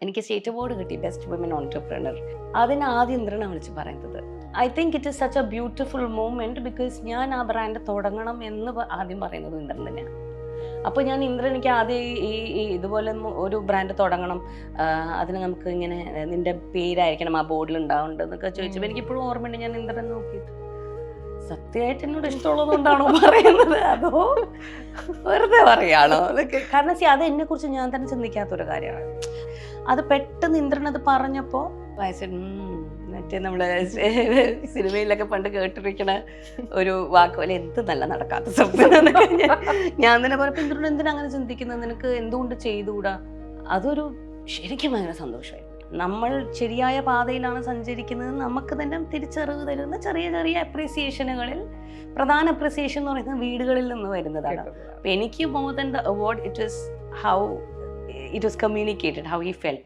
എനിക്ക് state award കിട്ടി best woman entrepreneur. അതിന് ആദ്യം ഇന്ദ്രനെ വിളിച്ച് പറയുന്നത്. I think it is such a beautiful moment because ഞാൻ ആ ബ്രാൻഡ് തുടങ്ങണം എന്ന് ആദ്യം പറയുന്നത് ഇന്ദ്രൻ തന്നെയാണ്. അപ്പോൾ ഞാൻ ഇന്ദ്രൻ എനിക്ക് ആദ്യം ഈ ഇതുപോലെ ഒരു ബ്രാൻഡ് തുടങ്ങണം, അതിന് നമുക്ക് ഇങ്ങനെ നിൻ്റെ പേരായിരിക്കണം ആ ബോർഡിൽ ഉണ്ടാവേണ്ടതെന്നൊക്കെ ചോദിച്ചപ്പോൾ എനിക്കിപ്പോഴും ഓർമ്മയുണ്ട്. ഞാൻ ഇന്ദ്രൻ നോക്കിയിട്ട് സത്യമായിട്ട് എന്നോട് ഇഷ്ടമുള്ളത് കൊണ്ടാണോ പറയുന്നത് അതോ വെറുതെ പറയാണോ അതൊക്കെ. കാരണം അത് എന്നെക്കുറിച്ച് ഞാൻ തന്നെ ചിന്തിക്കാത്തൊരു കാര്യമാണ്. അത് പെട്ടെന്ന് ഇന്ദ്രൻ അത് പറഞ്ഞപ്പോൾ മറ്റേ നമ്മള് സിനിമയിലൊക്കെ പണ്ട് കേട്ടിരിക്കണ ഒരു വാക്ക് പോലെ എന്ത് നല്ല നടക്കാത്ത സ്വപ്നം ഞാൻ തന്നെ പറഞ്ഞപ്പോൾ ഇന്ദ്രൻ എന്തിനാ അങ്ങനെ ചിന്തിക്കുന്നത്, നിനക്ക് എന്തുകൊണ്ട് ചെയ്തുകൂടാ. അതൊരു ശരിക്കും ഭയങ്കര സന്തോഷമായി. നമ്മൾ ശരിയായ പാതയിലാണ് സഞ്ചരിക്കുന്നത്, നമുക്ക് തന്നെ തിരിച്ചറിവ് തരുന്ന ചെറിയ ചെറിയ അപ്രീസിയേഷനുകളിൽ പ്രധാന അപ്രീസിയേഷൻ എന്ന് പറയുന്നത് വീടുകളിൽ നിന്ന് വരുന്നതാണ്. അപ്പം എനിക്ക് more than the award it was how it was communicated, how he felt.